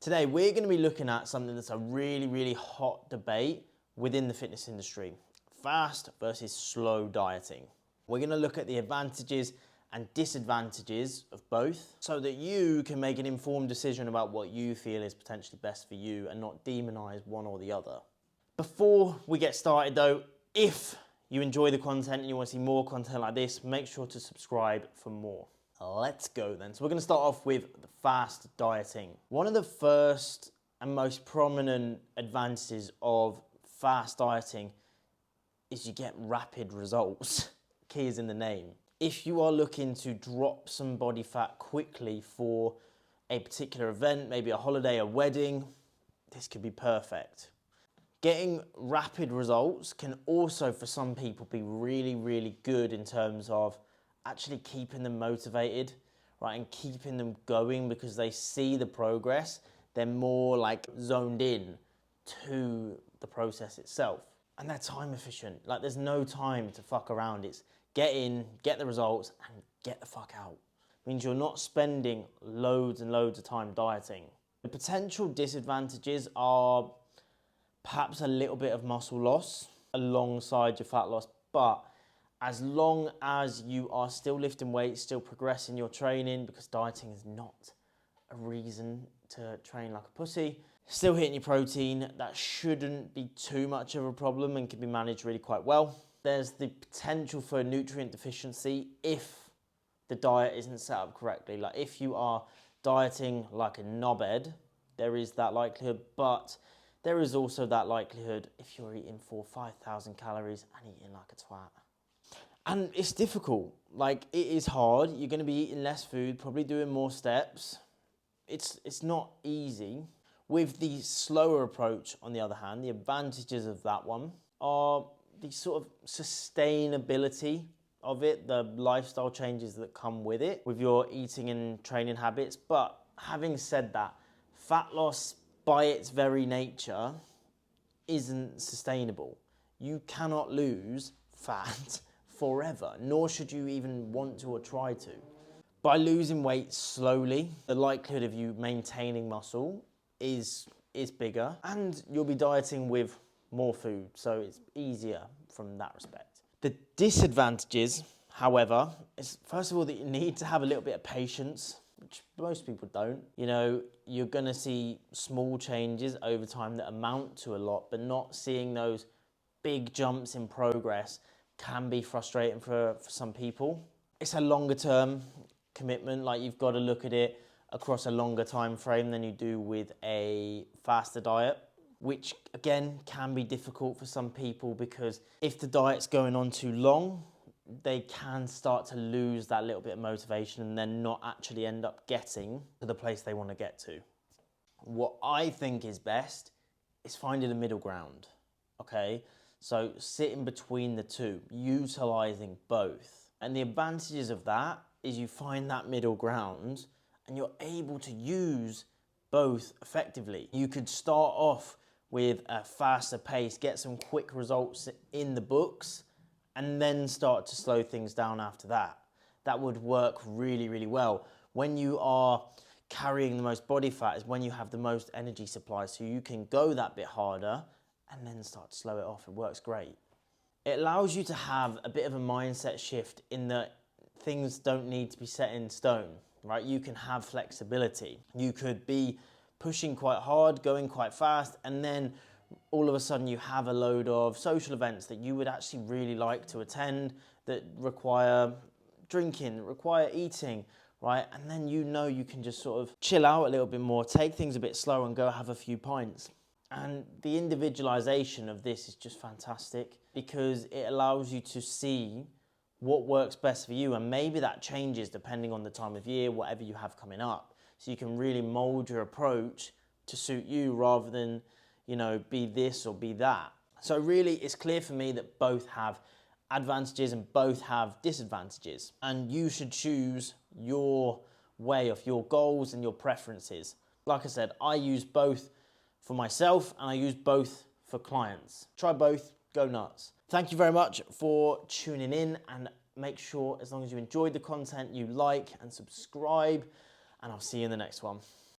Today, we're going to be looking at something that's a really, really hot debate within the fitness industry. Fast versus slow dieting. We're going to look at the advantages and disadvantages of both so that you can make an informed decision about what you feel is potentially best for you and not demonize one or the other. Before we get started though, if you enjoy the content and you want to see more content like this, make sure to subscribe for more. Let's go then. So we're going to start off with the fast dieting. One of the first and most prominent advantages of fast dieting is you get rapid results. Key is in the name. If you are looking to drop some body fat quickly for a particular event, maybe a holiday, a wedding, this could be perfect. Getting rapid results can also, for some people, be really, really good in terms of actually keeping them motivated, right, and keeping them going because they see the progress. They're more like zoned in to the process itself. And they're time efficient. Like there's no time to fuck around. It's get in, get the results, and get the fuck out. It means you're not spending loads and loads of time dieting. The potential disadvantages are perhaps a little bit of muscle loss alongside your fat loss, but as long as you are still lifting weights, still progressing your training, because dieting is not a reason to train like a pussy, still hitting your protein, that shouldn't be too much of a problem and can be managed really quite well. There's the potential for nutrient deficiency if the diet isn't set up correctly. Like if you are dieting like a knobhead, there is that likelihood, but there is also that likelihood if you're eating 4,000 or 5,000 calories and eating like a twat. And it's difficult, like it is hard. You're gonna be eating less food, probably doing more steps. It's not easy. With the slower approach, on the other hand, the advantages of that one are the sort of sustainability of it, the lifestyle changes that come with it, with your eating and training habits. But having said that, fat loss by its very nature isn't sustainable. You cannot lose fat forever, nor should you even want to or try to. By losing weight slowly, the likelihood of you maintaining muscle is bigger, and you'll be dieting with more food, so it's easier from that respect. The disadvantages, however, is first of all that you need to have a little bit of patience, which most people don't. You know, you're gonna see small changes over time that amount to a lot, but not seeing those big jumps in progress can be frustrating for some people. It's a longer term commitment, like you've got to look at it across a longer time frame than you do with a faster diet, which again can be difficult for some people because if the diet's going on too long, they can start to lose that little bit of motivation and then not actually end up getting to the place they want to get to. What I think is best is finding a middle ground, okay? So sitting between the two, utilizing both. And the advantages of that is you find that middle ground and you're able to use both effectively. You could start off with a faster pace, get some quick results in the books, and then start to slow things down after that. That would work really, really well. When you are carrying the most body fat is when you have the most energy supply, so you can go that bit harder and then start to slow it off. It works great. It allows you to have a bit of a mindset shift in that things don't need to be set in stone, right? You can have flexibility. You could be pushing quite hard, going quite fast, and then all of a sudden you have a load of social events that you would actually really like to attend that require drinking, require eating, right? And then you know you can just sort of chill out a little bit more, take things a bit slower and go have a few pints. And the individualization of this is just fantastic because it allows you to see what works best for you, and maybe that changes depending on the time of year, whatever you have coming up. So you can really mold your approach to suit you rather than, you know, be this or be that. So really it's clear for me that both have advantages and both have disadvantages, and you should choose your way of your goals and your preferences. Like I said, I use both for myself and I use both for clients. Try both, go nuts. Thank you very much for tuning in, and make sure, as long as you enjoyed the content, you like and subscribe, and I'll see you in the next one.